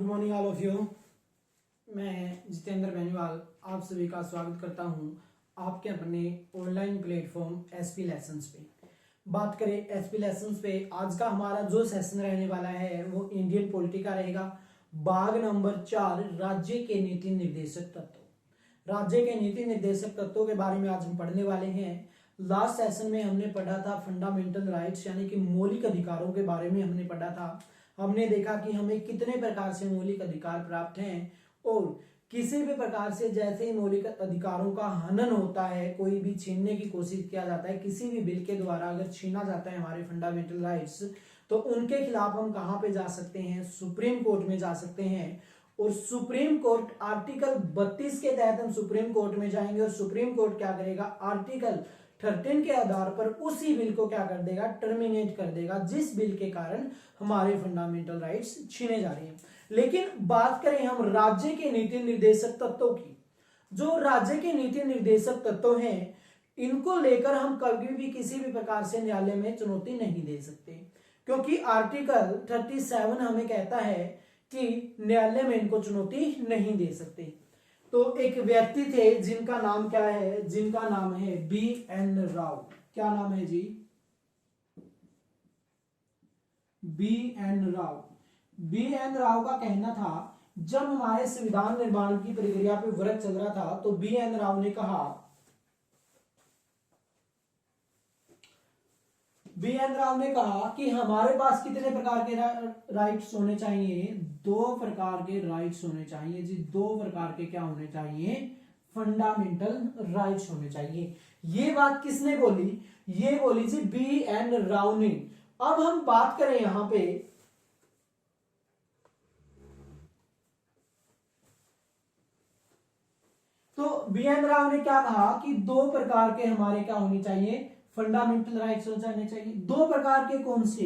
Good morning all of you. मैं जितेंद्र बेनीवाल आप सभी का स्वागत करता हूं आपके अपने ऑनलाइन प्लेटफॉर्म एसपी लेसन्स पे। बात करें एसपी लेसन्स पे, आज का हमारा जो सेशन रहने वाला है वो इंडियन पॉलिटी का रहेगा। भाग नंबर 4, राज्य के नीति निर्देशक तत्व। राज्य के नीति निर्देशक तत्वों के बारे में आज हम पढ़ने वाले हैं। लास्ट सेशन में हमने पढ़ा था फंडामेंटल राइट्स यानी कि मौलिक अधिकारों के बारे में हमने पढ़ा था। हमने देखा कि हमें कितने प्रकार से मौलिक अधिकार प्राप्त हैं और किसी भी प्रकार से जैसे ही मौलिक अधिकारों का हनन होता है, कोई भी छीनने की कोशिश किया जाता है, किसी भी बिल के द्वारा अगर छीना जाता है हमारे फंडामेंटल राइट्स, तो उनके खिलाफ हम कहां पे जा सकते हैं? सुप्रीम कोर्ट में जा सकते हैं। और सुप्रीम कोर्ट आर्टिकल 32 के तहत हम सुप्रीम कोर्ट में जाएंगे और सुप्रीम कोर्ट क्या करेगा? आर्टिकल 13 के आधार पर उसी बिल को क्या कर देगा? टर्मिनेट कर देगा, जिस बिल के कारण हमारे फंडामेंटल राइट्स छीने जा रही हैं। लेकिन बात करें हम राज्य के नीति निर्देशक तत्वों की, जो राज्य के नीति निर्देशक तत्व हैं, इनको लेकर हम कभी भी किसी भी प्रकार से न्यायालय में चुनौती नहीं दे सकते, क्योंकि आर्टिकल 37 हमें कहता है कि न्यायालय में इनको चुनौती नहीं दे सकते। तो एक व्यक्ति थे जिनका नाम क्या है? जिनका नाम है बी.एन. राव। क्या नाम है जी? बी.एन. राव। बी.एन. राव का कहना था, जब हमारे संविधान निर्माण की प्रक्रिया पे वर्क चल रहा था तो बी.एन. राव ने कहा, बी.एन. राव ने कहा कि हमारे पास कितने प्रकार के राइट्स होने चाहिए? 2 प्रकार के राइट्स होने चाहिए जी। 2 प्रकार के क्या होने चाहिए? फंडामेंटल राइट्स होने चाहिए। ये बात किसने बोली? ये बोली जी बी.एन. राव ने। अब हम बात करें यहां पे, तो बी.एन. राव ने क्या कहा कि 2 प्रकार के हमारे क्या होने चाहिए? फंडामेंटल राइट्स हो जाने चाहिए। 2 प्रकार के कौन से?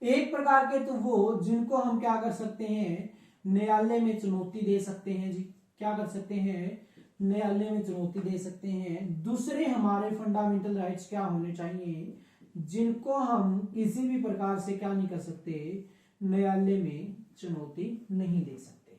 एक प्रकार के तो वो जिनको हम क्या कर सकते हैं? न्यायालय में चुनौती दे सकते हैं जी। क्या कर सकते हैं? न्यायालय में चुनौती दे सकते हैं। दूसरे हमारे फंडामेंटल राइट्स क्या होने चाहिए? जिनको हम किसी भी प्रकार से क्या नहीं कर सकते? न्यायालय में चुनौती नहीं दे सकते।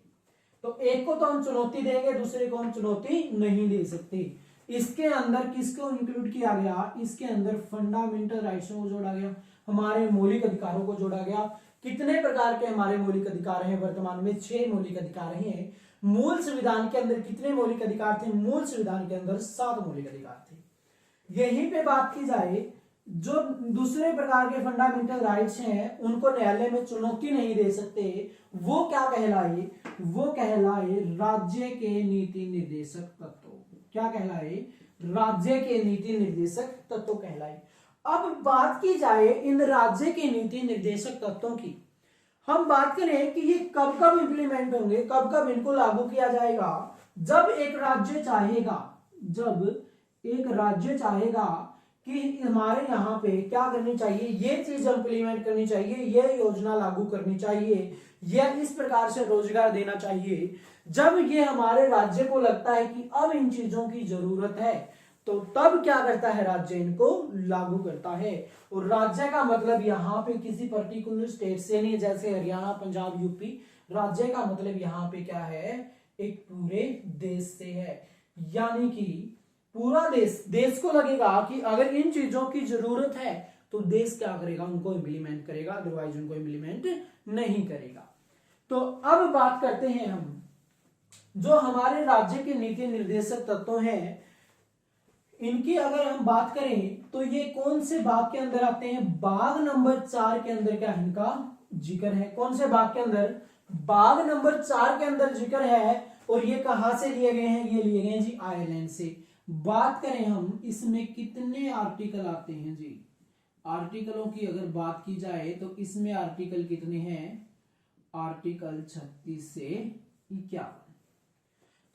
तो एक को तो हम चुनौती देंगे, दूसरे को हम चुनौती नहीं दे सकते। इसके अंदर किसको इंक्लूड किया गया? इसके अंदर फंडामेंटल राइट्स को जोड़ा गया, हमारे मौलिक अधिकारों को जोड़ा गया। कितने प्रकार के हमारे मौलिक अधिकार हैं? वर्तमान में 6 मौलिक अधिकार हैं। मूल संविधान के अंदर कितने मौलिक अधिकार थे? मूल संविधान के अंदर 7 मौलिक अधिकार थे। यहीं पे बात की जाए, जो दूसरे प्रकार के फंडामेंटल राइट्स हैं उनको न्यायालय में चुनौती नहीं दे सकते, वो क्या कहलाए? वो कहलाए राज्य के नीति निर्देशक तत्व। क्या कहलाए? राज्य के नीति निर्देशक तत्व कहलाए। अब बात की जाए इन राज्य के नीति निर्देशक तत्वों की, हम बात करें कि ये कब कब इंप्लीमेंट होंगे, कब कब इनको लागू किया जाएगा? जब एक राज्य चाहेगा, जब एक राज्य चाहेगा कि हमारे यहाँ पे क्या करनी चाहिए, ये चीज इंप्लीमेंट करनी चाहिए, ये योजना लागू करनी चाहिए, या इस प्रकार से रोजगार देना चाहिए, जब ये हमारे राज्य को लगता है कि अब इन चीजों की जरूरत है, तो तब क्या करता है? राज्य इनको लागू करता है। और राज्य का मतलब यहाँ पे किसी पर्टिकुलर स्टेट से नहीं, जैसे हरियाणा, पंजाब, यूपी। राज्य का मतलब यहाँ पे क्या है? एक पूरे देश से है, यानी कि पूरा देश को लगेगा कि अगर इन चीजों की जरूरत है तो देश क्या करेगा? उनको इंप्लीमेंट करेगा, अदरवाइज उनको इंप्लीमेंट नहीं करेगा। तो अब बात करते हैं हम, जो हमारे राज्य के नीति निर्देशक तत्व हैं, इनकी अगर हम बात करें तो ये कौन से भाग के अंदर आते हैं? भाग नंबर 4 के अंदर क्या इनका जिक्र है? कौन से भाग के अंदर? भाग नंबर 4 के अंदर जिक्र है। और ये कहां से लिए गए हैं? ये लिए गए हैं जी आयरलैंड से। बात करें हम, इसमें कितने आर्टिकल आते हैं जी? आर्टिकलों की अगर बात की जाए तो इसमें आर्टिकल कितने हैं? आर्टिकल 36 से 51।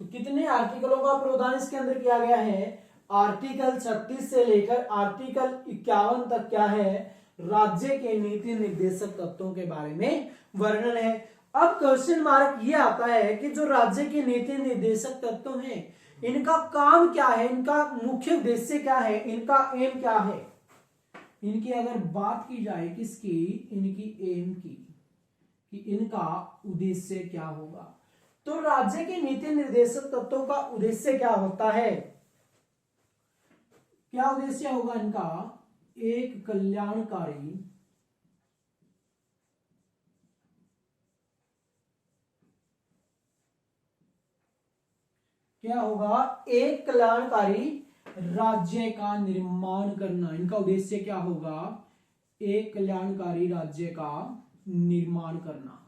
तो कितने आर्टिकलों का प्रावधान इसके अंदर किया गया है? आर्टिकल 36 से लेकर आर्टिकल 51 तक क्या है? राज्य के नीति निर्देशक तत्वों के बारे में वर्णन है। अब क्वेश्चन मार्क ये आता है कि जो राज्य के नीति निर्देशक तत्व हैं, इनका काम क्या है? इनका मुख्य उद्देश्य क्या है? इनका एम क्या है? इनकी अगर बात की जाए, किसकी? इनकी एम की, कि इनका उद्देश्य क्या होगा। तो राज्य के नीति निर्देशक तत्वों का उद्देश्य क्या होता है, क्या उद्देश्य होगा इनका, एक कल्याणकारी क्या होगा, एक कल्याणकारी राज्य का निर्माण करना। इनका उद्देश्य क्या होगा, एक कल्याणकारी राज्य का निर्माण करना।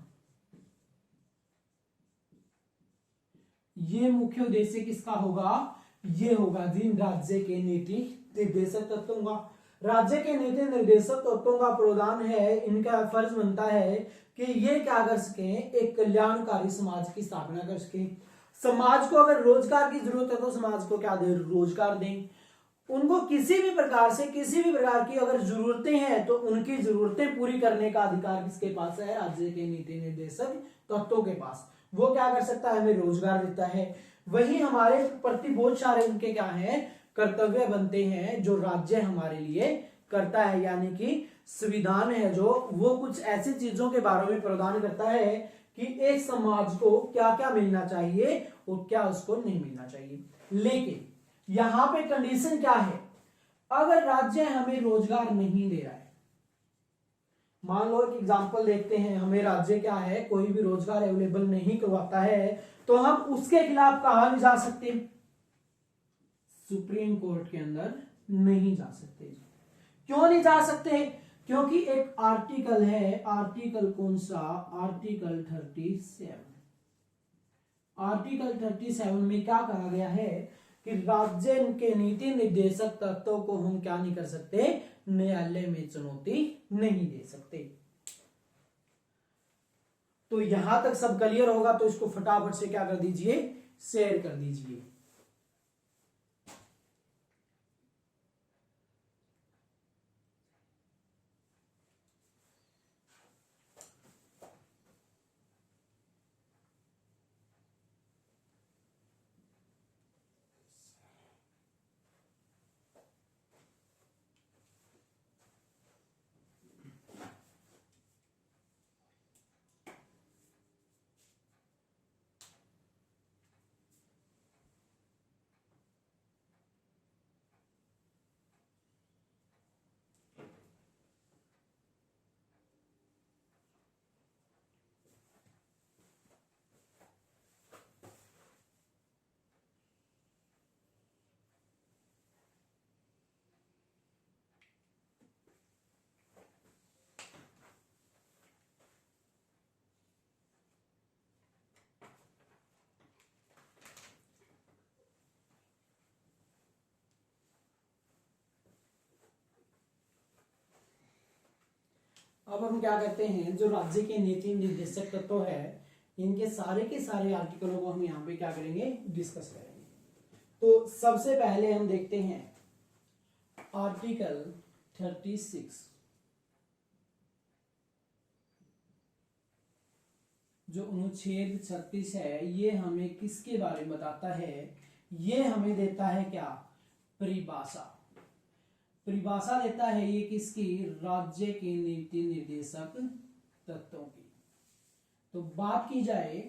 ये मुख्य उद्देश्य किसका होगा, ये होगा जी राज्य के नीति निर्देशक तत्वों का। राज्य के नीति निर्देशक तत्वों का प्रदान है, इनका फर्ज बनता है कि ये क्या कर सके, एक कल्याणकारी समाज की स्थापना कर सके। समाज को अगर रोजगार की जरूरत है तो समाज को क्या दे, रोजगार दें। उनको किसी भी प्रकार से किसी भी प्रकार की अगर जरूरतें हैं तो उनकी जरूरतें पूरी करने का अधिकार किसके पास है, राज्य के नीति निर्देशक तत्वों के पास। वो क्या कर सकता है, हमें रोजगार देता है। वही हमारे प्रति बहुत सारे उनके क्या है, कर्तव्य बनते हैं जो राज्य हमारे लिए करता है, यानी कि संविधान है जो वो कुछ ऐसी चीजों के बारे में प्रदान करता है कि एक समाज को क्या क्या मिलना चाहिए और क्या उसको नहीं मिलना चाहिए। लेकिन यहां पे कंडीशन क्या है, अगर राज्य हमें रोजगार नहीं दे रहा है, मान लो एक एग्जांपल देखते हैं, हमें राज्य क्या है, कोई भी रोजगार अवेलेबल नहीं करवाता है, तो हम उसके खिलाफ कहां नहीं जा सकते, सुप्रीम कोर्ट के अंदर नहीं जा सकते। क्यों नहीं जा सकते, क्योंकि एक आर्टिकल है, आर्टिकल कौन सा, आर्टिकल 37। आर्टिकल 37 में क्या कहा गया है कि राज्य के नीति निर्देशक तत्वों को हम क्या नहीं कर सकते, न्यायालय में चुनौती नहीं दे सकते। तो यहां तक सब क्लियर होगा, तो इसको फटाफट से क्या कर दीजिए, शेयर कर दीजिए। अब हम क्या करते हैं, जो राज्य के नीति निर्देशक तत्व है, इनके सारे के सारे आर्टिकलों को हम यहाँ पे क्या करेंगे, डिस्कस करेंगे। तो सबसे पहले हम देखते हैं आर्टिकल 36, जो अनुच्छेद 36 है, ये हमें किसके बारे में बताता है, ये हमें देता है क्या, परिभाषा। परिभाषा देता है ये किसकी, राज्य के नीति निर्देशक तत्वों की। तो बात की जाए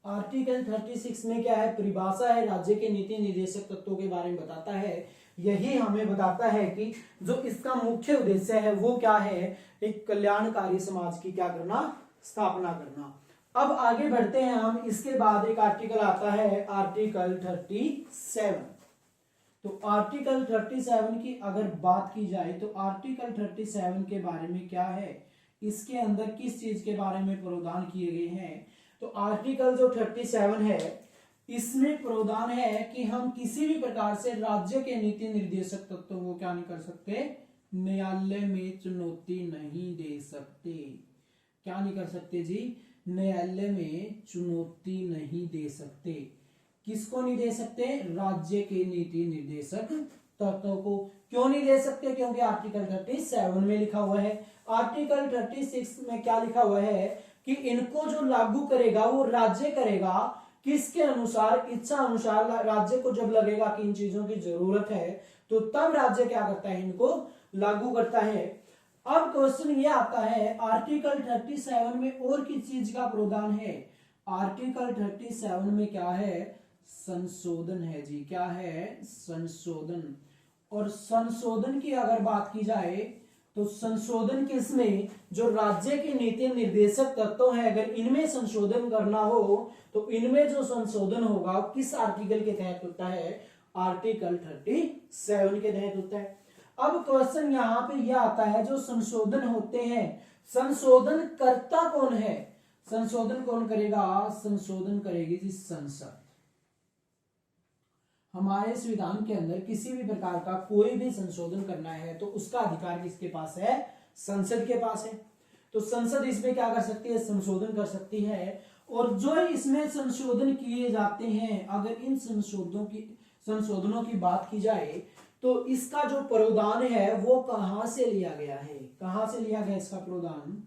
आर्टिकल 36 में क्या है, परिभाषा है, राज्य के नीति निर्देशक तत्वों के बारे में बताता है। यही हमें बताता है कि जो इसका मुख्य उद्देश्य है वो क्या है, एक कल्याणकारी समाज की क्या करना, स्थापना करना। अब आगे बढ़ते हैं हम, इसके बाद एक आर्टिकल आता है आर्टिकल 37। तो आर्टिकल 37 की अगर बात की जाए तो आर्टिकल 37 के बारे में क्या है, इसके अंदर किस चीज के बारे में प्रावधान किए गए हैं। तो आर्टिकल जो 37 है, इसमें प्रावधान है कि हम किसी भी प्रकार से राज्य के नीति निर्देशक तत्वों को क्या नहीं कर सकते, न्यायालय में चुनौती नहीं दे सकते। क्या नहीं कर सकते जी, न्यायालय में चुनौती नहीं दे सकते। किसको नहीं दे सकते, राज्य के नीति निर्देशक तत्वों को। क्यों नहीं दे सकते, क्योंकि आर्टिकल 37 में लिखा हुआ है। आर्टिकल 36 में क्या लिखा हुआ है कि इनको जो लागू करेगा वो राज्य करेगा, किसके अनुसार, इच्छा अनुसार। राज्य को जब लगेगा कि इन चीजों की जरूरत है तो तब राज्य क्या करता है, इनको लागू करता है। अब क्वेश्चन ये आता है आर्टिकल 37 में और किस चीज का प्रावधान है। आर्टिकल 37 में क्या है, संशोधन है जी। क्या है, संशोधन। और संशोधन की अगर बात की जाए तो संशोधन किसमें, जो राज्य के नीति निर्देशक तत्व है, अगर इनमें संशोधन करना हो तो इनमें जो संशोधन होगा किस आर्टिकल के तहत होता है, आर्टिकल 37 के तहत होता है। अब क्वेश्चन यहां पे यह आता है, जो संशोधन होते हैं, संशोधन करता कौन है, संशोधन कौन करेगा, संशोधन करेगी जी संसद। हमारे संविधान के अंदर किसी भी प्रकार का कोई भी संशोधन करना है तो उसका अधिकार किसके पास है, संसद के पास है। तो संसद इसमें क्या कर सकती है, संशोधन कर सकती है। और जो इसमें संशोधन किए जाते हैं, अगर इन संशोधनों की बात की जाए तो इसका जो प्रावधान है वो कहां से लिया गया है, कहां से लिया गया इसका प्रावधान,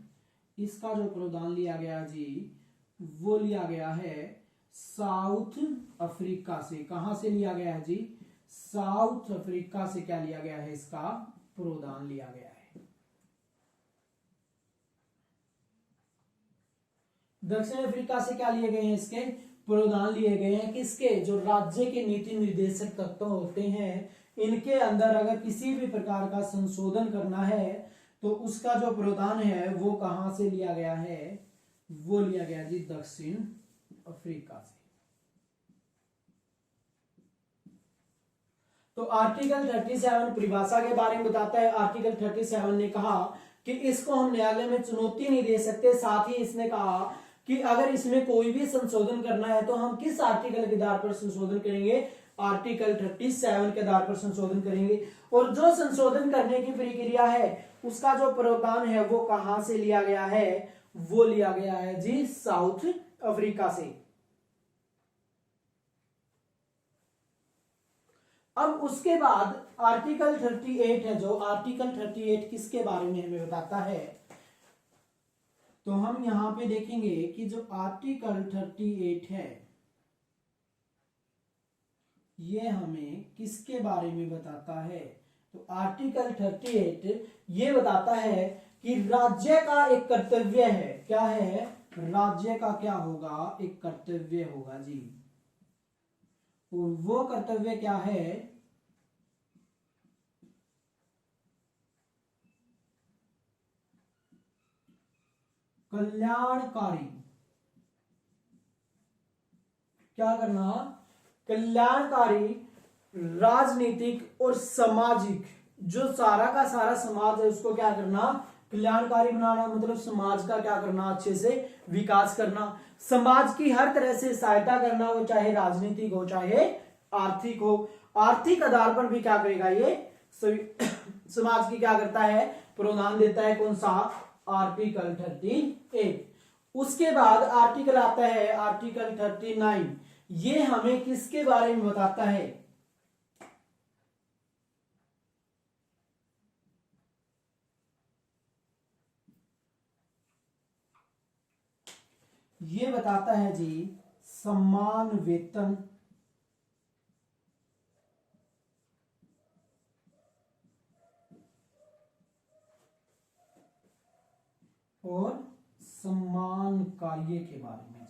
इसका जो प्रावधान लिया गया जी वो लिया गया है साउथ अफ्रीका से। कहां से लिया गया है जी, साउथ अफ्रीका से क्या लिया गया है, इसका प्रावधान लिया गया है। दक्षिण अफ्रीका से क्या लिए गए हैं, इसके प्रावधान लिए गए हैं। किसके, जो राज्य के नीति निर्देशक तत्व होते हैं इनके अंदर अगर किसी भी प्रकार का संशोधन करना है तो उसका जो प्रावधान है वो कहां से लिया गया है, वो लिया गया जी दक्षिण अफ्रीका से। तो आर्टिकल 37 परिभाषा के बारे में बताता है। आर्टिकल 37 ने कहा कि इसको हम न्यायालय में चुनौती नहीं दे सकते। साथ ही इसने कहा कि अगर इसमें कोई भी संशोधन करना है तो हम किस आर्टिकल के आधार पर संशोधन करेंगे, आर्टिकल 37 के आधार पर संशोधन करेंगे। और जो संशोधन करने की प्रक्रिया है उसका जो प्रावधान है वो कहां से लिया गया है, वो लिया गया है जी साउथ अफ्रीका से। अब उसके बाद आर्टिकल 38 है, जो आर्टिकल 38 किसके बारे में हमें बताता है, तो हम यहां पे देखेंगे कि जो आर्टिकल 38 है ये हमें किसके बारे में बताता है। तो आर्टिकल 38 ये बताता है कि राज्य का एक कर्तव्य है। क्या है, राज्य का क्या होगा, एक कर्तव्य होगा जी। और वो कर्तव्य क्या है, कल्याणकारी, क्या करना, कल्याणकारी राजनीतिक और सामाजिक, जो सारा का सारा समाज है उसको क्या करना, कल्याणकारी बनाना। मतलब समाज का क्या करना, अच्छे से विकास करना, समाज की हर तरह से सहायता करना, वो चाहे राजनीतिक हो चाहे आर्थिक हो। आर्थिक आधार पर भी क्या करेगा ये समाज की क्या करता है, प्रावधान देता है। कौन सा, आर्टिकल 38। उसके बाद आर्टिकल आता है आर्टिकल 39। ये हमें किसके बारे में बताता है, ये बताता है जी समान वेतन और सम्मान कार्य के बारे में।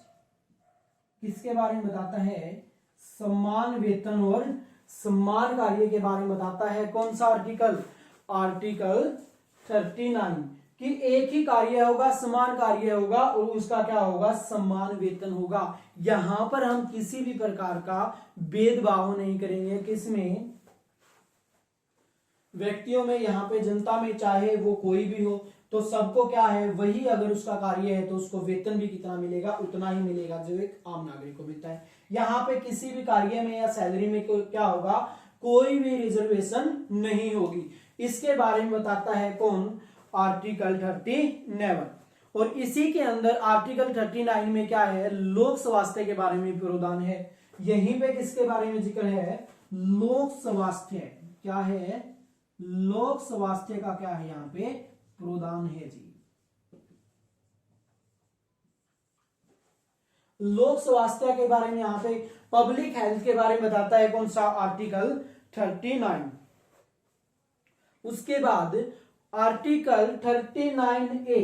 किसके बारे में बताता है, सम्मान वेतन और सम्मान कार्य के बारे में बताता है। कौन सा आर्टिकल, आर्टिकल 39, कि एक ही कार्य होगा, समान कार्य होगा और उसका क्या होगा, सम्मान वेतन होगा। यहां पर हम किसी भी प्रकार का भेदभाव नहीं करेंगे, किसमें, व्यक्तियों में, यहां पे जनता में, चाहे वो कोई भी हो तो सबको क्या है, वही अगर उसका कार्य है तो उसको वेतन भी कितना मिलेगा, उतना ही मिलेगा जो एक आम नागरिक को मिलता है। यहाँ पे किसी भी कार्य में या सैलरी में क्या होगा, कोई भी रिजर्वेशन नहीं होगी। इसके बारे में बताता है कौन, आर्टिकल 39। और इसी के अंदर आर्टिकल 39 में क्या है, लोक स्वास्थ्य के बारे में प्रावधान है। यहीं पे किसके बारे में जिक्र है, लोक स्वास्थ्य। क्या है, लोक स्वास्थ्य का क्या है यहाँ पे प्रावधान है जी। लोक स्वास्थ्य के बारे में यहाँ पे पब्लिक हेल्थ के बारे में बताता है। कौन सा, आर्टिकल 39। उसके बाद आर्टिकल 39A,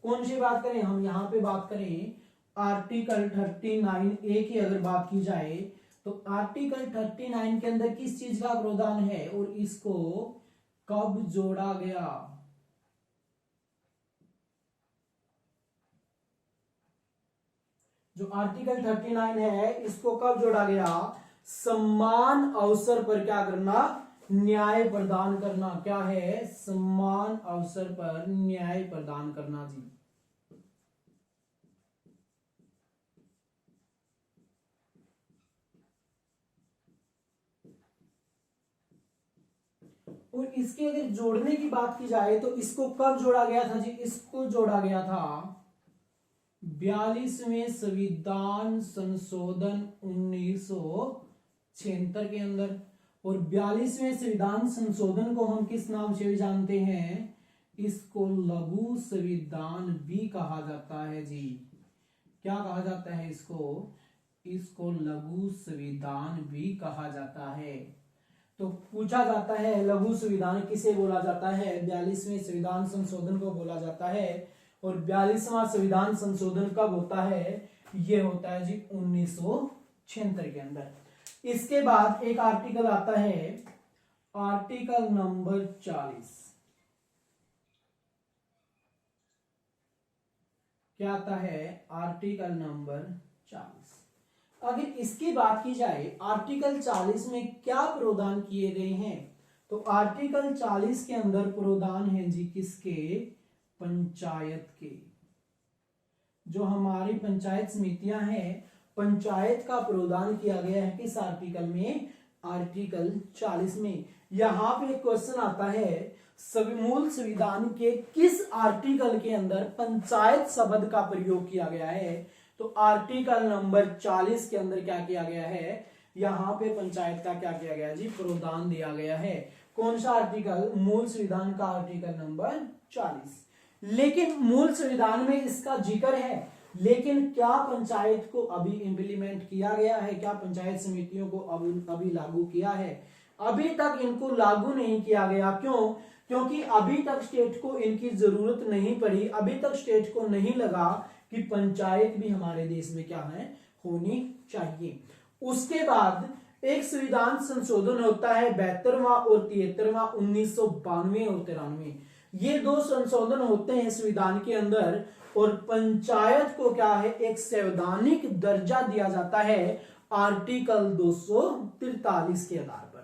कौन सी बात करें हम यहां पे बात करें आर्टिकल 39A की अगर बात की जाए तो आर्टिकल 39 के अंदर किस चीज का प्रावधान है और इसको कब जोड़ा गया? जो आर्टिकल 39 है इसको कब जोड़ा गया? समान अवसर पर क्या करना? न्याय प्रदान करना। क्या है? समान अवसर पर न्याय प्रदान करना जी। और इसके अगर जोड़ने की बात की जाए तो इसको कब जोड़ा गया था जी? इसको जोड़ा गया था 42वें संविधान संशोधन 1976 के अंदर। और 42वें संविधान संशोधन को हम किस नाम से भी जानते हैं? इसको लघु संविधान भी कहा जाता है जी। क्या कहा जाता है इसको? इसको लघु संविधान भी कहा जाता है। तो पूछा जाता है लघु संविधान किसे बोला जाता है? 42वें संविधान संशोधन को बोला जाता है। और 42वां संविधान संशोधन कब होता है? ये होता है जी 1976 के अंदर। इसके बाद एक आर्टिकल आता है आर्टिकल नंबर 40। क्या आता है? Article number 40। अगर इसकी बात की जाए आर्टिकल 40 में क्या प्रावधान किए गए हैं तो आर्टिकल 40 के अंदर प्रावधान है जी किसके? पंचायत के। जो हमारी पंचायत समितियां हैं पंचायत का प्रावधान किया गया है किस आर्टिकल में? आर्टिकल 40 में। यहां पे क्वेश्चन आता है मूल संविधान के किस आर्टिकल के अंदर पंचायत शब्द का प्रयोग किया गया है? तो आर्टिकल नंबर 40 के अंदर क्या किया गया है? यहां पे पंचायत का क्या किया गया जी? प्रावधान दिया गया है। कौन सा आर्टिकल? मूल संविधान का आर्टिकल नंबर 40। लेकिन मूल संविधान में इसका जिक्र है, लेकिन क्या पंचायत को अभी इंप्लीमेंट किया गया है? क्या पंचायत समितियों को अभी लागू किया है? अभी तक इनको लागू नहीं किया गया। क्यों? क्योंकि अभी तक स्टेट को इनकी जरूरत नहीं पड़ी। अभी तक स्टेट को नहीं लगा कि पंचायत भी हमारे देश में क्या है? होनी चाहिए। उसके बाद एक संविधान संशोधन होता है 72वां और 73वां 1992 और 93। ये दो संशोधन होते हैं संविधान के अंदर और पंचायत को क्या है? एक संवैधानिक दर्जा दिया जाता है आर्टिकल 243 के आधार पर।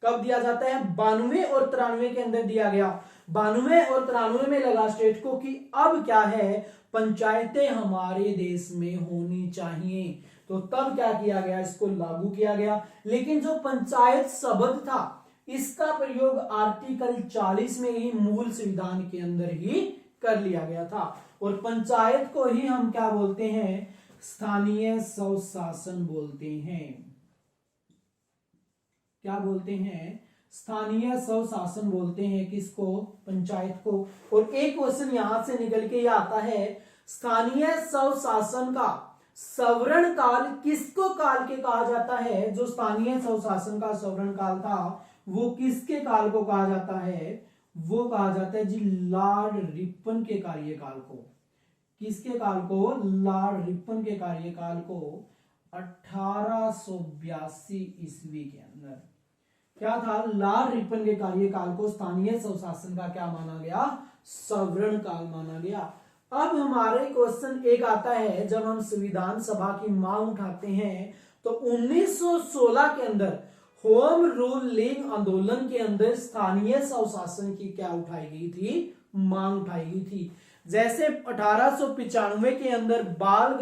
कब दिया जाता है? 92 और 93 के अंदर दिया गया। 92 और 93 में लगा स्टेट को कि अब क्या है? पंचायतें हमारे देश में होनी चाहिए। तो तब क्या किया गया? इसको लागू किया गया। लेकिन जो पंचायत शब्द था इसका प्रयोग आर्टिकल 40 में ही मूल संविधान के अंदर ही कर लिया गया था। और पंचायत को ही हम क्या बोलते हैं? स्थानीय स्वशासन बोलते हैं। क्या बोलते हैं? स्थानीय स्वशासन बोलते हैं किसको? पंचायत को। और एक क्वेश्चन यहां से निकल के ये आता है स्थानीय स्वशासन का सवर्ण काल किसको काल के कहा जाता है? जो स्थानीय स्वशासन का सवर्ण काल था वो किसके काल को कहा जाता है? वो कहा जाता है जी लॉर्ड रिपन के कार्यकाल को। किसके काल को? लॉर्ड रिपन के कार्यकाल को 1882 ईस्वी के अंदर। क्या था? लॉर्ड रिपन के कार्यकाल को स्थानीय स्वशासन का क्या माना गया? सवर्ण काल माना गया। अब हमारे क्वेश्चन एक आता है जब हम संविधान सभा की मांग उठाते हैं तो 1916 के अंदर होम रूल लीग आंदोलन के अंदर स्थानीय स्वशासन की क्या उठाई गई थी? मांग उठाई गई थी। जैसे 1895 के अंदर बाल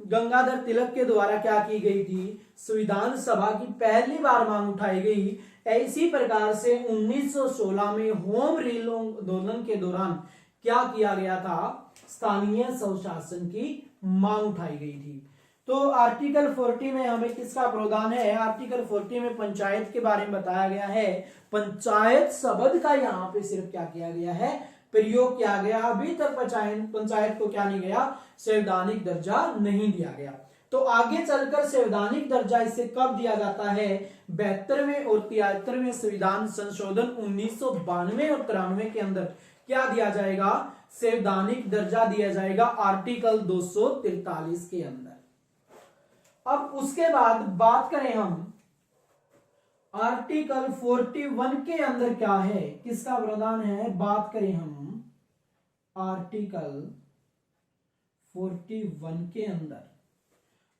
गंगाधर तिलक के द्वारा क्या की गई थी? संविधान सभा की पहली बार मांग उठाई गई। इसी प्रकार से 1916 में होम रूल आंदोलन के दौरान क्या किया गया था? स्थानीय स्वशासन की मांग उठाई गई थी। तो आर्टिकल 40 में हमें किसका प्रावधान है? आर्टिकल 40 में पंचायत के बारे में बताया गया है। पंचायत शब्द का यहाँ पे सिर्फ क्या किया गया है? प्रयोग किया गया। अभी तक पंचायत को क्या नहीं गया? संवैधानिक दर्जा नहीं दिया गया। तो आगे चलकर संवैधानिक दर्जा इसे कब दिया जाता है? 72वें और 73वें संविधान संशोधन 1992 और 93 के अंदर क्या दिया जाएगा? संवैधानिक दर्जा दिया जाएगा आर्टिकल 243 के अंदर। अब उसके बाद बात करें हम आर्टिकल 41 के अंदर क्या है, किसका प्रावधान है? बात करें हम आर्टिकल 41 के अंदर,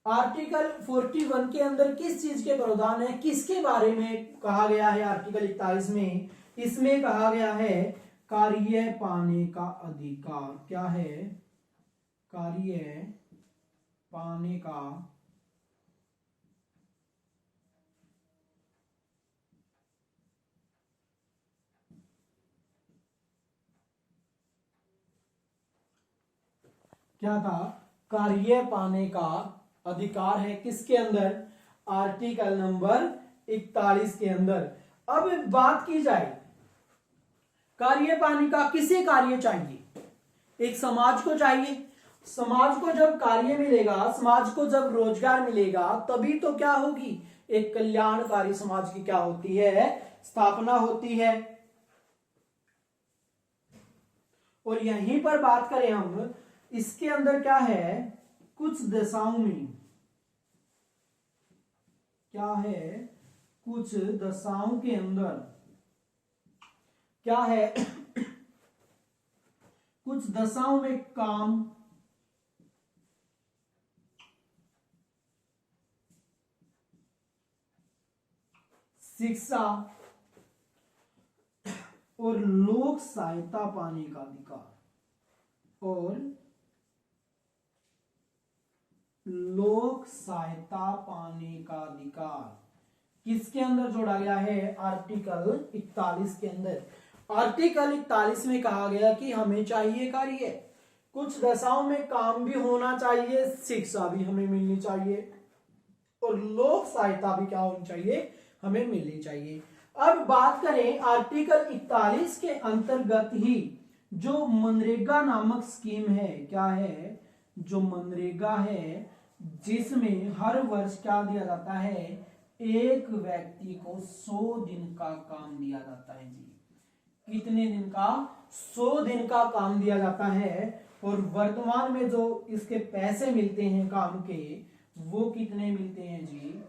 आर्टिकल 41 के अंदर किस चीज के प्रावधान है, किसके बारे में कहा गया है? आर्टिकल 41 में इसमें कहा गया है कार्य पाने का अधिकार। क्या है? कार्य पाने का क्या था? कार्य पाने का अधिकार है किसके अंदर? आर्टिकल नंबर 41 के अंदर। अब बात की जाए कार्य पाने का, किसे कार्य चाहिए? एक समाज को चाहिए। समाज को जब कार्य मिलेगा, समाज को जब रोजगार मिलेगा, तभी तो क्या होगी? एक कल्याणकारी समाज की क्या होती है? स्थापना होती है। और यहीं पर बात करें हम, इसके अंदर क्या है? कुछ दशाओं में क्या है? कुछ दशाओं के अंदर क्या है? कुछ दशाओं में काम, शिक्षा और लोक सहायता पाने का अधिकार, और लोक सहायता पाने का अधिकार किसके अंदर जोड़ा गया है? आर्टिकल 41 के अंदर। आर्टिकल 41 में कहा गया कि हमें चाहिए कार्य, कुछ दशाओं में काम भी होना चाहिए, शिक्षा भी हमें मिलनी चाहिए, और लोक सहायता भी क्या होनी चाहिए? हमें मिलनी चाहिए। अब बात करें आर्टिकल 41 के अंतर्गत ही जो मनरेगा नामक स्कीम है, क्या है? जो मनरेगा है, जिसमें हर वर्ष क्या दिया जाता है? एक व्यक्ति को 100 दिन का काम दिया जाता है जी। कितने दिन का? 100 दिन का काम दिया जाता है। और वर्तमान में जो इसके पैसे मिलते हैं काम के, वो कितने मिलते हैं जी?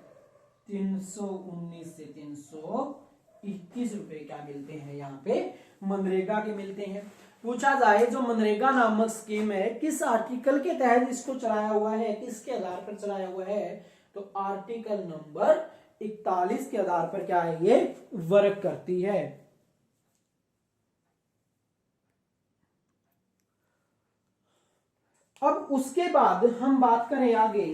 319 से 321 रुपए क्या मिलते हैं यहाँ पे? मनरेगा के मिलते हैं। पूछा जाए जो मनरेगा नामक स्कीम है, किस आर्टिकल के तहत इसको चलाया हुआ है, किसके आधार पर चलाया हुआ है? तो आर्टिकल नंबर 41 के आधार पर क्या है? ये वर्क करती है। अब उसके बाद हम बात करें आगे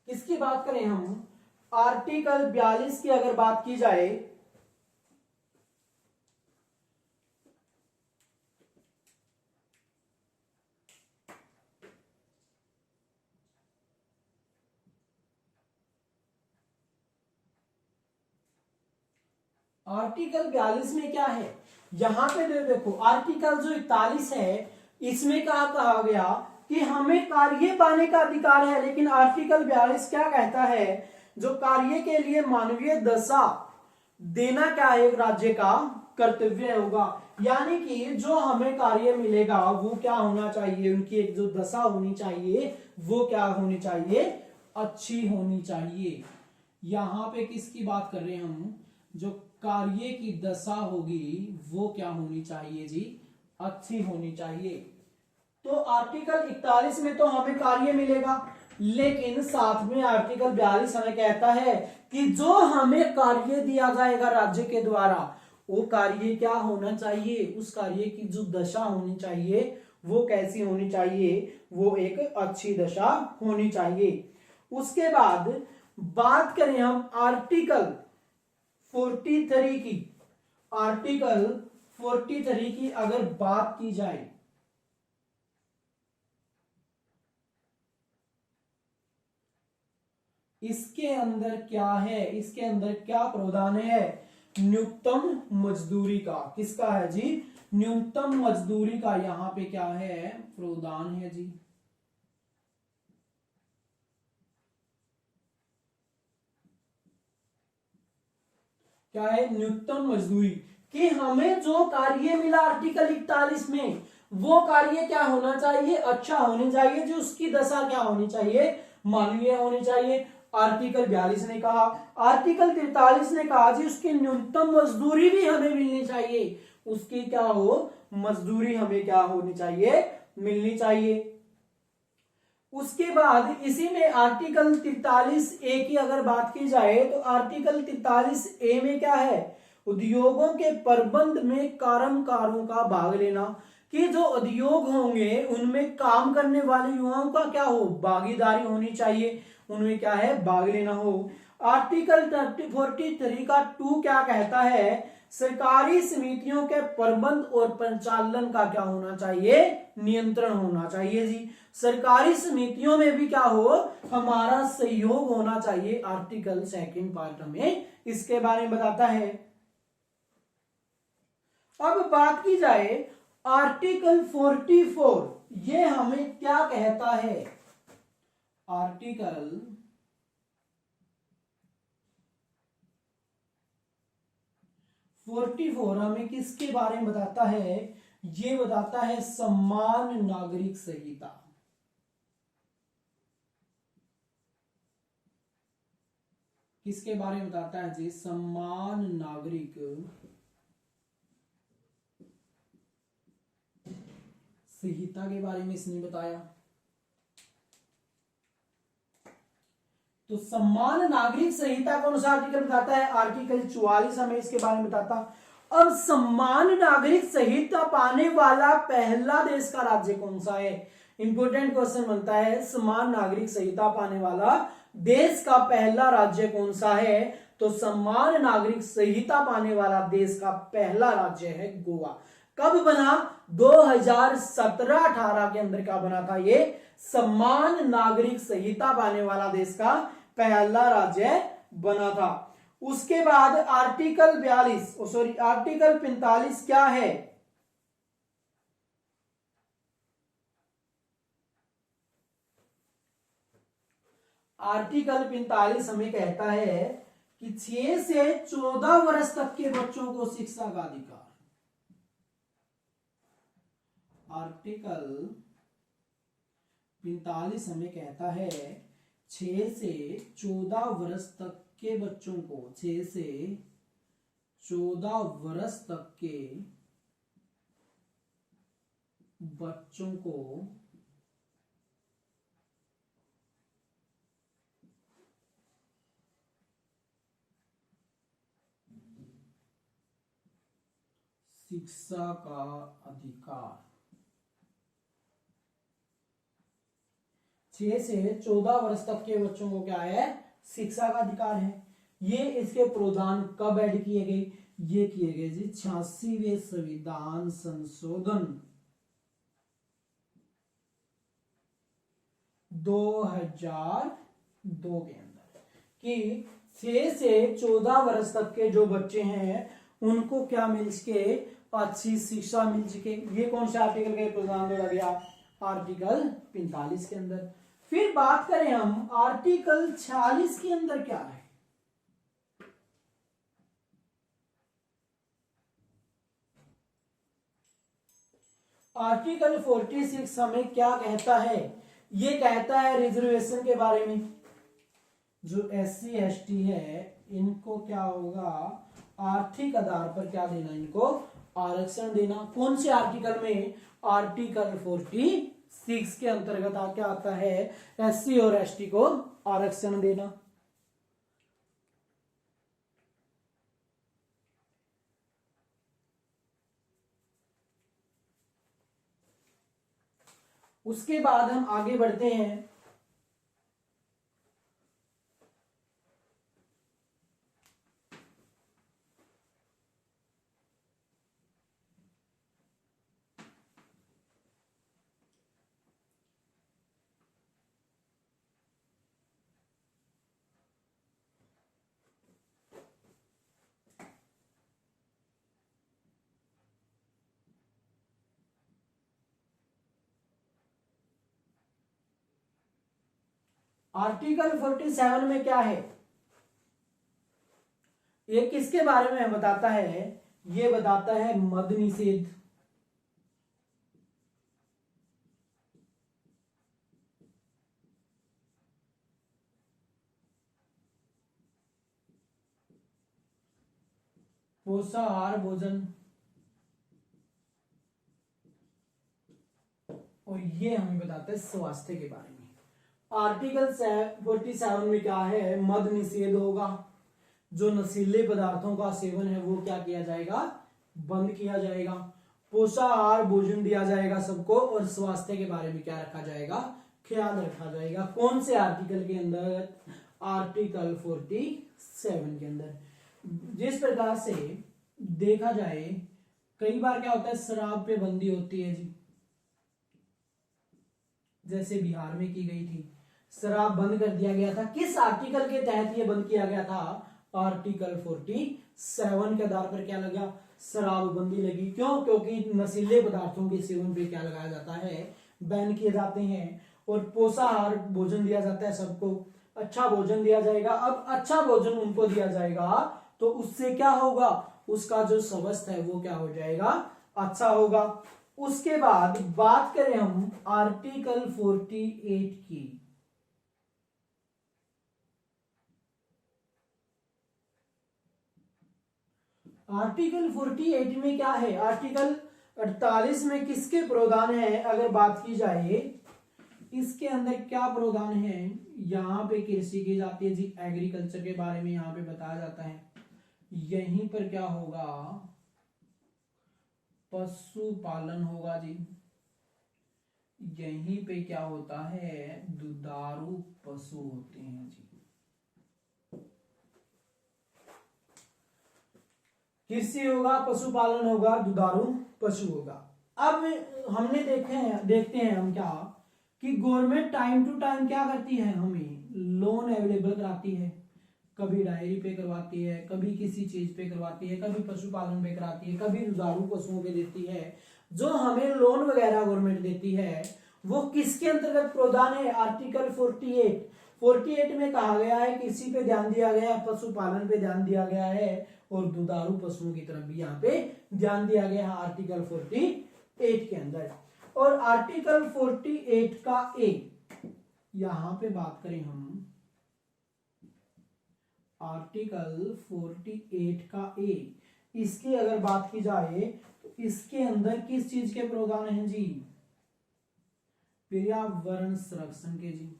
इसकी बात करें हम आर्टिकल 42 की अगर बात की जाए, आर्टिकल 42 में क्या है? यहां पे देखो आर्टिकल जो 41 है, इसमें क्या कहा गया कि हमें कार्य पाने का अधिकार है, लेकिन आर्टिकल 42 क्या कहता है? जो कार्य के लिए मानवीय दशा देना क्या है? एक राज्य का कर्तव्य होगा। यानी कि जो हमें कार्य मिलेगा वो क्या होना चाहिए? उनकी एक जो दशा होनी चाहिए वो क्या होनी चाहिए? अच्छी होनी चाहिए। यहां पे किसकी बात कर रहे हैं हम? जो कार्य की दशा होगी वो क्या होनी चाहिए जी? अच्छी होनी चाहिए। तो आर्टिकल 41 में तो हमें कार्य मिलेगा, लेकिन साथ में आर्टिकल 42 हमें कहता है कि जो हमें कार्य दिया जाएगा राज्य के द्वारा, वो कार्य क्या होना चाहिए? उस कार्य की जो दशा होनी चाहिए वो कैसी होनी चाहिए? वो एक अच्छी दशा होनी चाहिए। उसके बाद बात करें हम आर्टिकल 43 की, आर्टिकल 43 की अगर बात की जाए, इसके अंदर क्या है, इसके अंदर क्या प्रावधान है, न्यूनतम मजदूरी का। किसका है जी, न्यूनतम मजदूरी का यहां पे क्या है, प्रावधान है जी। क्या है, न्यूनतम मजदूरी, कि हमें जो कार्य मिला आर्टिकल 41 में, वो कार्य क्या होना चाहिए, अच्छा होनी चाहिए जी, उसकी दशा क्या होनी चाहिए, मानवीय होनी चाहिए। आर्टिकल 42 ने कहा, आर्टिकल 43 ने कहा जी उसकी न्यूनतम मजदूरी भी हमें मिलनी चाहिए, उसकी क्या हो, मजदूरी हमें क्या होनी चाहिए, मिलनी चाहिए। उसके बाद इसी में आर्टिकल 43A की अगर बात की जाए तो आर्टिकल 43A में क्या है, उद्योगों के प्रबंध में कर्मकारों का भाग लेना, कि जो उद्योग होंगे उनमें काम करने वाले युवाओं का क्या हो, भागीदारी होनी चाहिए, उनमें क्या है, भाग लेना हो। आर्टिकल 43 का 2 क्या कहता है, सरकारी समितियों के प्रबंध और परिचालन का क्या होना चाहिए, नियंत्रण होना चाहिए जी। सरकारी समितियों में भी क्या हो, हमारा सहयोग होना चाहिए। आर्टिकल 2 पार्ट हमें इसके बारे में बताता है। अब बात की जाए आर्टिकल 44, ये हमें क्या कहता है, आर्टिकल 44 हमें किसके बारे में बताता है, ये बताता है समान नागरिक संहिता। किसके बारे में बताता है जी, समान नागरिक संहिता के बारे में इसने बताया। तो समान नागरिक संहिता कौन सा आर्टिकल बताता है, आर्टिकल 44 हमें इसके बारे में बताता। अब समान नागरिक संहिता पाने वाला पहला देश का राज्य कौन सा है, इंपोर्टेंट क्वेश्चन बनता है, समान नागरिक संहिता पाने वाला देश का पहला राज्य कौन सा है, तो समान नागरिक संहिता पाने वाला देश का पहला राज्य है गोवा। कब बना, 2017-18 के अंदर क्या बना था, ये समान नागरिक संहिता पाने वाला देश का पहला राज्य बना था। उसके बाद आर्टिकल 45 क्या है, आर्टिकल 45 हमें कहता है कि 6 से 14 वर्ष तक के बच्चों को शिक्षा का अधिकार। आर्टिकल 45 हमें कहता है 6 से 14 वर्ष तक के बच्चों को, 6 से 14 वर्ष तक के बच्चों को शिक्षा का अधिकार। 6 से 14 वर्ष तक के बच्चों को क्या है, शिक्षा का अधिकार है। ये इसके प्रावधान कब ऐड किए गए, ये किए गए जी 86वें संविधान संशोधन 2002 के अंदर, कि 6 से 14 वर्ष तक के जो बच्चे हैं उनको क्या मिल सके, अच्छी शिक्षा मिल सके। ये कौन से आर्टिकल का प्रावधान दिया गया, आर्टिकल 45 के अंदर। फिर बात करें हम आर्टिकल 46 के अंदर क्या है, आर्टिकल 46 हमें क्या कहता है, ये कहता है रिजर्वेशन के बारे में। जो SC ST है इनको क्या होगा, आर्थिक आधार पर क्या देना, इनको आरक्षण देना। कौन से आर्टिकल में, आर्टिकल 46 के अंतर्गत क्या आता है, SC और ST को आरक्षण देना। उसके बाद हम आगे बढ़ते हैं आर्टिकल 47 में क्या है, ये किसके बारे में बताता है, ये बताता है मद निषेध। पोषाहार भोजन, और ये हमें बताता है स्वास्थ्य के बारे में। आर्टिकल 47 में क्या है, मद निषेध होगा, जो नशीले पदार्थों का सेवन है वो क्या किया जाएगा, बंद किया जाएगा। पोषाहार भोजन दिया जाएगा सबको, और स्वास्थ्य के बारे में क्या रखा जाएगा, ख्याल रखा जाएगा। कौन से आर्टिकल के अंदर, आर्टिकल 47 के अंदर। जिस प्रकार से देखा जाए, कई बार क्या होता है, शराब पे बंदी होती है जी, जैसे बिहार में की गई थी, शराब बंद कर दिया गया था। किस आर्टिकल के तहत ये बंद किया गया था, आर्टिकल 47 के आधार पर क्या लगा, शराब बंदी लगी। क्यों, क्योंकि नशीले पदार्थों के सेवन पे क्या लगाया जाता है, बैन किए जाते हैं। और पोषाहार भोजन दिया जाता है सबको, अच्छा भोजन दिया जाएगा। अब अच्छा भोजन उनको दिया जाएगा तो उससे क्या होगा, उसका जो स्वास्थ्य है वो क्या हो जाएगा, अच्छा होगा। उसके बाद बात करें हम आर्टिकल 48 की, आर्टिकल 48 में क्या है, आर्टिकल 48 में किसके प्रावधान है, अगर बात की जाए इसके अंदर क्या प्रावधान है, यहाँ पे कृषि की जाती है जी, एग्रीकल्चर के बारे में यहाँ पे बताया जाता है। यहीं पर क्या होगा, पशुपालन होगा जी। यहीं पे क्या होता है, दुधारू पशु होते हैं जी। कृषि होगा, पशुपालन होगा, दुधारू पशु होगा। अब हमने देखते हैं हम क्या, कि गवर्नमेंट टाइम टू टाइम क्या करती है, हमें लोन अवेलेबल कराती है। कभी डायरी पे करवाती है, कभी किसी चीज पे करवाती है, कभी पशुपालन पे कराती है, कभी दुधारू पशुओं पे देती है। जो हमें लोन वगैरह गवर्नमेंट देती है वो किसके अंतर्गत प्रावधान है, आर्टिकल 48 में कहा गया है कृषि पे ध्यान दिया गया है, पशुपालन पे ध्यान दिया गया है, और दुधारू पशुओं की तरफ भी यहाँ पे ध्यान दिया गया है आर्टिकल 48 के अंदर। और आर्टिकल 48 का ए, यहां पे बात करें हम, आर्टिकल 48 का ए, इसकी अगर बात की जाए तो इसके अंदर किस चीज के प्रावधान हैं जी, पर्यावरण संरक्षण के जी।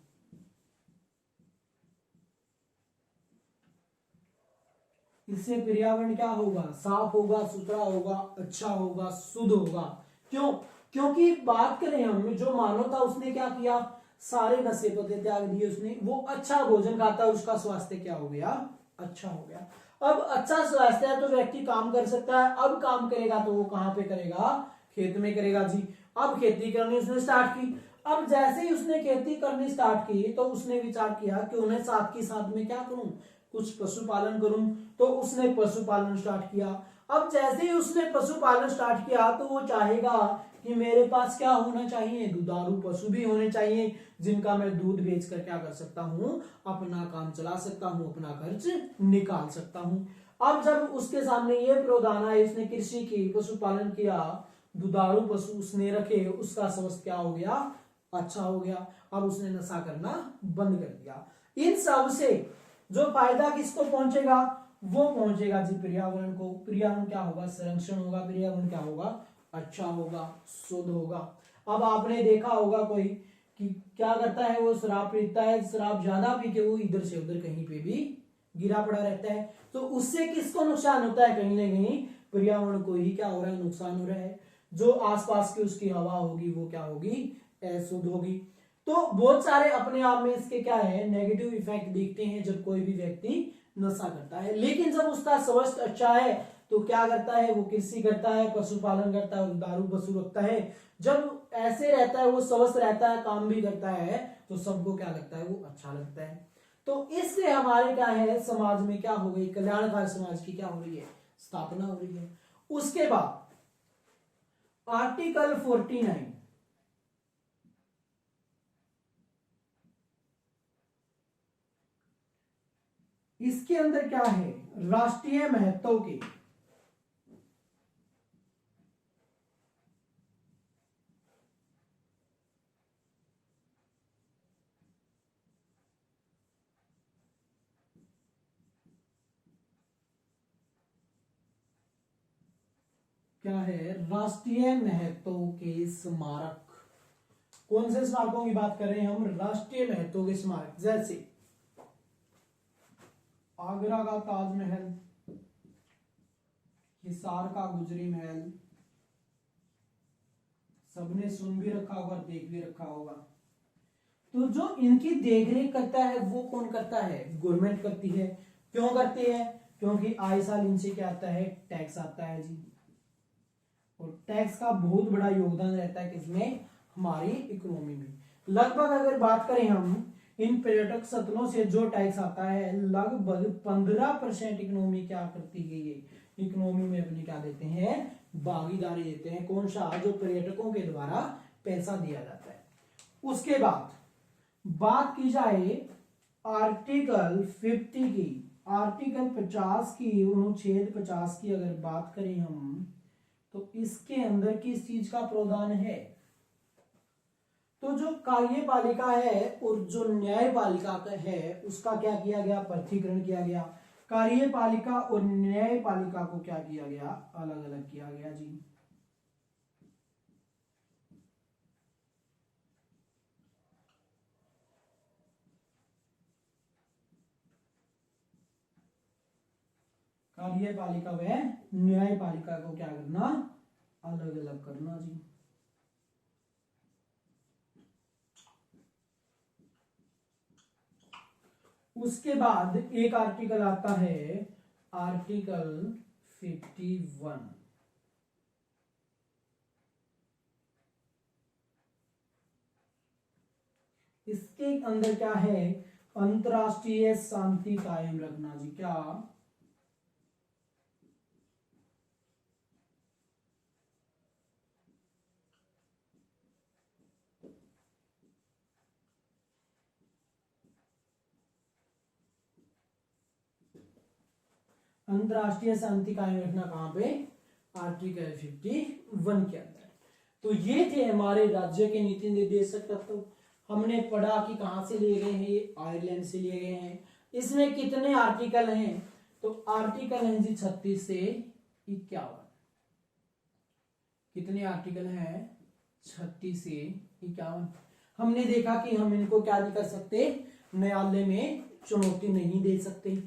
इससे पर्यावरण क्या होगा, साफ होगा, सुथरा होगा, अच्छा होगा, शुद्ध होगा। क्यों, क्योंकि बात करें हम, जो मानव था उसने क्या किया, सारे नशे पते त्याग दिए उसने, वो अच्छा भोजन खाता, उसका स्वास्थ्य क्या हो गया, अच्छा हो गया। अब अच्छा स्वास्थ्य है तो व्यक्ति काम कर सकता है। अब काम करेगा तो वो कहां पे करेगा, खेत में करेगा जी। अब खेती करनी उसने स्टार्ट की। अब जैसे ही उसने खेती करनी स्टार्ट की तो उसने विचार किया कि उन्हें साथ के साथ में क्या करूं, कुछ पशुपालन करूं। तो उसने पशुपालन स्टार्ट किया। अब जैसे ही उसने पशुपालन स्टार्ट किया तो वो चाहेगा कि मेरे पास क्या होना चाहिए, दुधारू पशु भी होने चाहिए, जिनका मैं दूध बेचकर क्या कर सकता हूं, अपना काम चला सकता हूं, अपना खर्च निकाल सकता हूं। अब जब उसके सामने ये प्रावधान आए, उसने कृषि की, पशुपालन किया, दुधारू पशु उसने रखे, उसका स्वास्थ्य क्या हो गया, अच्छा हो गया। अब उसने नशा करना बंद कर दिया। इन सब से जो फायदा किसको पहुंचेगा, वो पहुंचेगा जी पर्यावरण को। पर्यावरण क्या होगा, संरक्षण होगा, पर्यावरण क्या होगा, अच्छा होगा, शुद्ध होगा। अब आपने देखा होगा कोई कि क्या करता है, वो शराब पीता है, शराब ज्यादा पी के वो इधर से उधर कहीं पे भी गिरा पड़ा रहता है, तो उससे किसको नुकसान होता है, कहीं ना कहीं पर्यावरण को ही क्या हो रहा है, नुकसान हो रहा है। जो आसपास की उसकी हवा होगी वो क्या होगी, अशुद्ध होगी। तो बहुत सारे अपने आप में इसके क्या है, नेगेटिव इफेक्ट दिखते हैं जब कोई भी व्यक्ति नशा करता है। लेकिन जब उसका स्वास्थ्य अच्छा है तो क्या करता है, वो कृषि करता है, पशुपालन करता है, दुधारू पशु रखता है। जब ऐसे रहता है, वो स्वस्थ रहता है, काम भी करता है, तो सबको क्या लगता है, वो अच्छा लगता है। तो इससे हमारे क्या है, समाज में क्या हो गई, कल्याणकारी समाज की क्या हो रही है, स्थापना हो रही है। उसके बाद आर्टिकल 49, इसके अंदर क्या है, राष्ट्रीय महत्व के क्या है, राष्ट्रीय महत्व के स्मारक। कौन से स्मारकों की बात कर रहे हैं हम, राष्ट्रीय महत्व के स्मारक, जैसे आगरा का ताजमहल, हिसार का गुजरी महल, सबने सुन भी रखा होगा, देख भी रखा होगा। तो जो इनकी देखरेख करता है वो कौन करता है, गवर्नमेंट करती है। क्यों करती है, क्योंकि आए साल इनसे क्या आता है, टैक्स आता है जी, और टैक्स का बहुत बड़ा योगदान रहता है किसमें, हमारी इकोनॉमी में। लगभग अगर बात करें हम इन पर्यटक स्थलों से जो टैक्स आता है, लगभग 15% इकोनॉमी क्या करती है, ये इकोनॉमी में अपनी क्या देते हैं, भागीदारी देते हैं। कौन सा, जो पर्यटकों के द्वारा पैसा दिया जाता है। उसके बाद बात की जाए आर्टिकल 50 की, आर्टिकल 50 की, अनुच्छेद 50 की अगर बात करें हम, तो इसके अंदर किस चीज का प्रावधान है, तो जो कार्यपालिका है और जो न्यायपालिका है उसका क्या किया गया, पृथक्करण किया गया। कार्यपालिका और न्यायपालिका को क्या किया गया, अलग अलग किया गया जी। कार्यपालिका व न्यायपालिका को क्या करना, अलग अलग करना जी। उसके बाद एक आर्टिकल आता है, आर्टिकल 51। इसके अंदर क्या है, अंतरराष्ट्रीय शांति कायम रखना जी। क्या, अंतरराष्ट्रीय शांति कायम रखना कहां पे, आर्टिकल 51 के अंदर। तो ये थे हमारे राज्य के नीति निर्देशक तत्व। हमने पढ़ा कि कहां से लिए गए हैं, ये आयरलैंड से लिए गए हैं। इसमें कितने आर्टिकल हैं, तो आर्टिकल हैं जी 36 से 51। कितने आर्टिकल हैं, 36 से 51। हमने देखा कि हम इनको क्या नहीं कर सकते, न्यायालय में चुनौती नहीं दे सकते।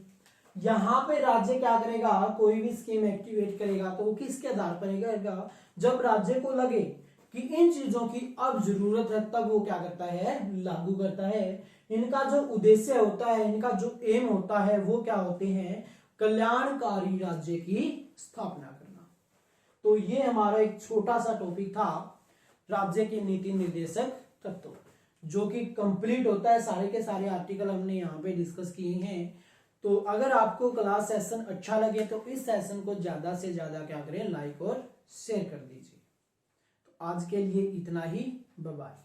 यहां पे राज्य क्या करेगा, कोई भी स्कीम एक्टिवेट करेगा तो वो किसके आधार पर करेगा, जब राज्य को लगे कि इन चीजों की अब जरूरत है तब वो क्या करता है, लागू करता है। इनका जो उद्देश्य होता है, इनका जो एम होता है वो क्या होते हैं, कल्याणकारी राज्य की स्थापना करना। तो ये हमारा एक छोटा सा टॉपिक था, राज्य के नीति निर्देशक तत्व, जो कि कंप्लीट होता है। सारे के सारे आर्टिकल हमने यहाँ पे डिस्कस किए हैं। तो अगर आपको क्लास सेशन अच्छा लगे तो इस सेशन को ज्यादा से ज्यादा क्या करें, लाइक और शेयर कर दीजिए। तो आज के लिए इतना ही, बाय बाय।